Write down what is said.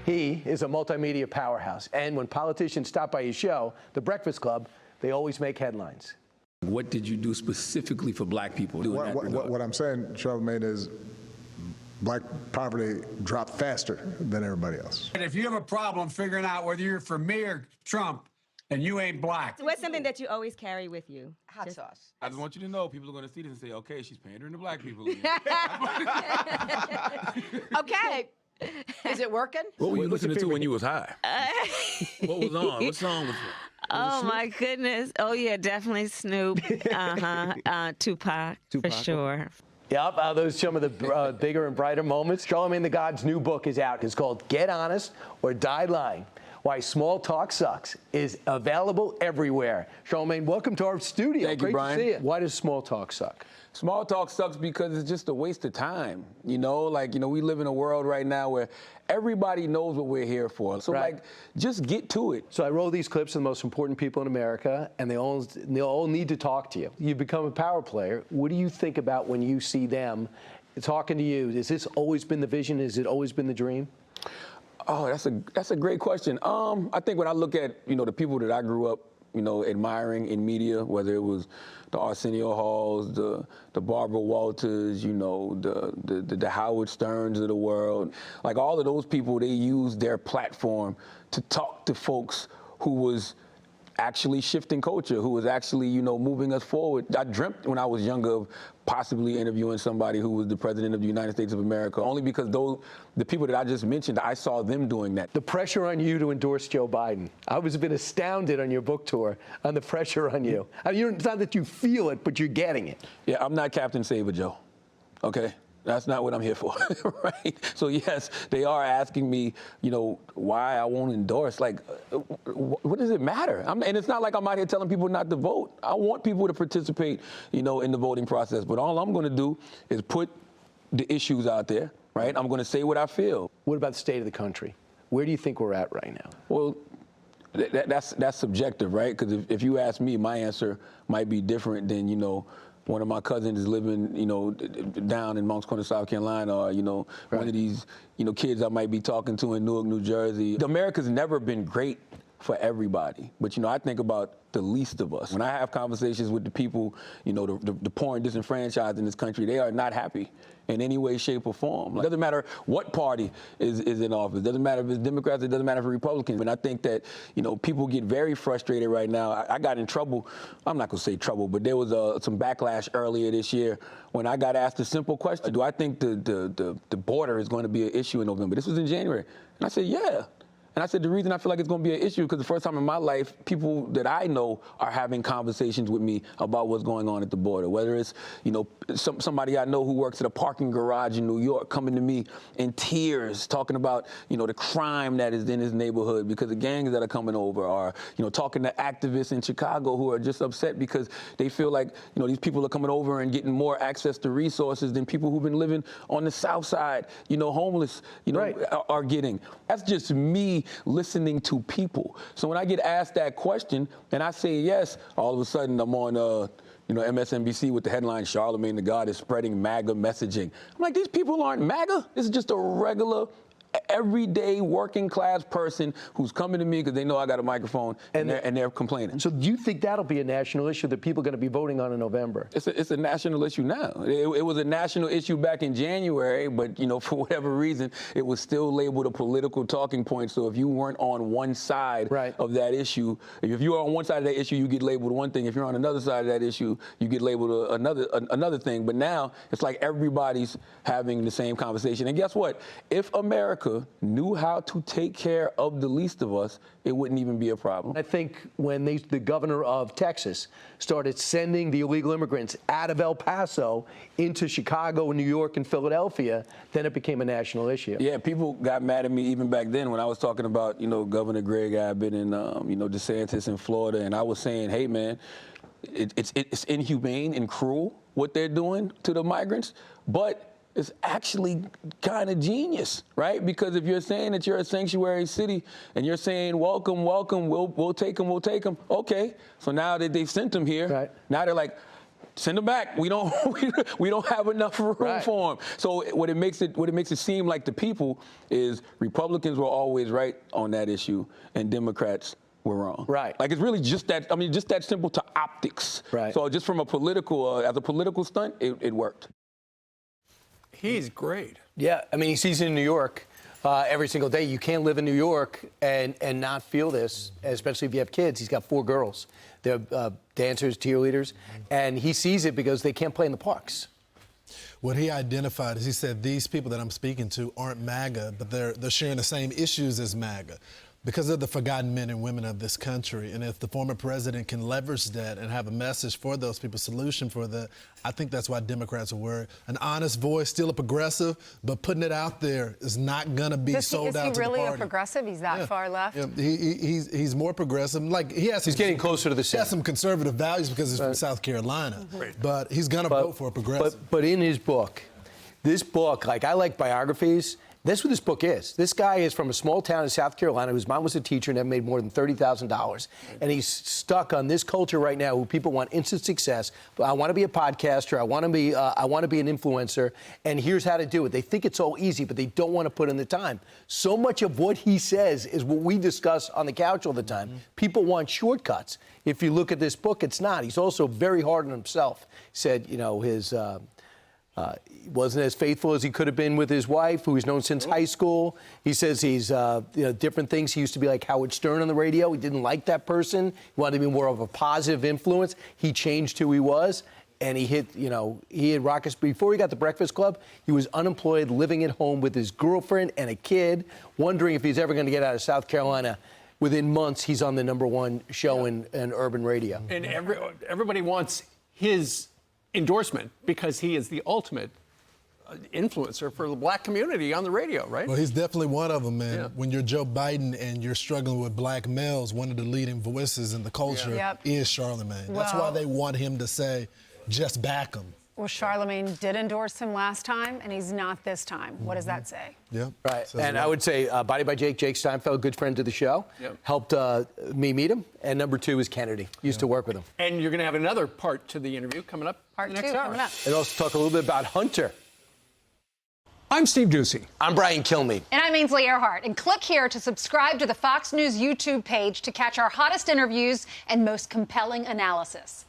He is a multimedia powerhouse, and when politicians stop by his show, The Breakfast Club, they always make headlines. What did you do specifically for black people? What I'm saying, Charlamagne, is black poverty dropped faster than everybody else. And if you have a problem figuring out whether you're for me or Trump, and you ain't black. So what's something that you always carry with you? Hot sauce. I just want you to know people are going to see this and say, okay, she's pandering to black people again. Okay. Is it working? What were you listening to when you was high? What was on? What song was it? Oh, my goodness. Oh, yeah, definitely Snoop. Tupac, for sure. Yep, those are some of the bigger and brighter moments. Charlamagne the God's new book is out. It's called Get Honest or Die Lying: Why Small Talk Sucks is available everywhere. Charlamagne, welcome to our studio. Thank you, Brian. Great to see you. Why does small talk suck? Small talk sucks because it's just a waste of time. You know, we live in a world right now where everybody knows what we're here for. So, just get to it. So I roll these clips of the most important people in America, and they all need to talk to you. You've become a power player. What do you think about when you see them talking to you? Has this always been the vision? Has it always been the dream? Oh, that's a great question. I think when I look at, the people that I grew up, admiring in media, whether it was the Arsenio Halls, the Barbara Walters, the Howard Sterns of the world, like all of those people, they used their platform to talk to folks who was actually shifting culture, who was actually, moving us forward. I dreamt when I was younger of possibly interviewing somebody who was the president of the United States of America, only because the people that I just mentioned, I saw them doing that. The pressure on you to endorse Joe Biden. I was a bit astounded on your book tour on the pressure on you. I mean, it's not that you feel it, but you're getting it. Yeah, I'm not Captain Saber Joe, okay? That's not what I'm here for, right? So yes, they are asking me, why I won't endorse. Like, what does it matter? And it's not like I'm out here telling people not to vote. I want people to participate, in the voting process. But all I'm going to do is put the issues out there, right? I'm going to say what I feel. What about the state of the country? Where do you think we're at right now? Well, that's subjective, right? Because if you ask me, my answer might be different than, one of my cousins is living, down in Moncks Corner, South Carolina, or, one of these, kids I might be talking to in Newark, New Jersey. America's never been great for everybody. But, I think about the least of us. When I have conversations with the people, the poor and disenfranchised in this country, they are not happy in any way, shape, or form. It doesn't matter what party is in office. It doesn't matter if it's Democrats. It doesn't matter if it's Republicans. And I think that, people get very frustrated right now. I got in trouble. I'm not going to say trouble, but there was some backlash earlier this year when I got asked a simple question. Do I think the border is going to be an issue in November? This was in January. And I said, yeah. And I said, the reason I feel like it's going to be an issue because the first time in my life, people that I know are having conversations with me about what's going on at the border. Whether it's, somebody I know who works at a parking garage in New York coming to me in tears talking about, the crime that is in his neighborhood because the gangs that are coming over are, talking to activists in Chicago who are just upset because they feel like, these people are coming over and getting more access to resources than people who've been living on the South Side, homeless, are getting. That's just me listening to people. So when I get asked that question and I say yes, all of a sudden I'm on MSNBC with the headline, Charlamagne the God is spreading MAGA messaging. I'm like, these people aren't MAGA. This is just a regular, everyday working class person who's coming to me because they know I got a microphone and they're complaining. So do you think that'll be a national issue that people are going to be voting on in November? It's a national issue now. It was a national issue back in January, but for whatever reason, it was still labeled a political talking point. So if you weren't on one side of that issue, if you are on one side of that issue, you get labeled one thing. If you're on another side of that issue, you get labeled another thing. But now it's like everybody's having the same conversation. And guess what? If America knew how to take care of the least of us, it wouldn't even be a problem. I think when the governor of Texas started sending the illegal immigrants out of El Paso into Chicago, New York, and Philadelphia, then it became a national issue. Yeah, people got mad at me even back then when I was talking about, Governor Greg Abbott and, DeSantis in Florida, and I was saying, hey, man, it's inhumane and cruel what they're doing to the migrants, but it's actually kind of genius, right? Because if you're saying that you're a sanctuary city and you're saying, welcome, welcome, we'll take them, okay. So now that they've sent them here, now they're like, Send them back. We don't we don't have enough room Right. for them. So what it makes it seem like the people is Republicans were always right on that issue and Democrats were wrong. Right. Like it's really just that. I mean, just that simple to optics. Right. So just from a political, as a political stunt, it worked. He's great. Yeah, I mean, he sees it in New York every single day. You can't live in New York and not feel this, especially if you have kids. He's got 4 girls. They're dancers, cheerleaders, and he sees it because they can't play in the parks. What he identified is he said these people that I'm speaking to aren't MAGA, but they're sharing the same issues as MAGA because they're the forgotten men and women of this country. And if the former president can leverage that and have a message for those people, solution for that, I think that's why Democrats are worried. An honest voice, still a progressive, but putting it out there is not going to be sold out to the party. Is he really a progressive? He's that far left? Yeah, he's more progressive. Like He's getting closer to the He center. has some conservative values because he's from South Carolina, but he's going to vote for a progressive. But in his book, like I like biographies. That's what this book is. This guy is from a small town in South Carolina whose mom was a teacher and never made more than $30,000. And he's stuck on this culture right now where people want instant success. I want to be a podcaster. I want to be an influencer. And here's how to do it. They think it's all easy, but they don't want to put in the time. So much of what he says is what we discuss on the couch all the time. People want shortcuts. If you look at this book, it's not. He's also very hard on himself. He said, his... he wasn't as faithful as he could have been with his wife, who he's known since high school. He says he's, different things. He used to be like Howard Stern on the radio. He didn't like that person. He wanted to be more of a positive influence. He changed who he was, and he hit rockets. Before he got the Breakfast Club, he was unemployed, living at home with his girlfriend and a kid, wondering if he's ever going to get out of South Carolina. Within months, he's on the #1 show in urban radio. And everybody wants his endorsement because he is the ultimate influencer for the black community on the radio, right? Well, he's definitely one of them, man. Yeah. When you're Joe Biden and you're struggling with black males, one of the leading voices in the culture is Charlamagne. That's why they want him to say, just back him. Well, Charlamagne did endorse him last time, and he's not this time. What does that say? Yeah. Right. And I would say Body by Jake Steinfeld, good friend to the show, helped me meet him. And #2 is Kennedy. Used to work with him. And you're going to have another part to the interview coming up Part next 2 hour. coming up. And also talk a little bit about Hunter. I'm Steve Ducey. I'm Brian Kilmeade. And I'm Ainsley Earhart. And click here to subscribe to the Fox News YouTube page to catch our hottest interviews and most compelling analysis.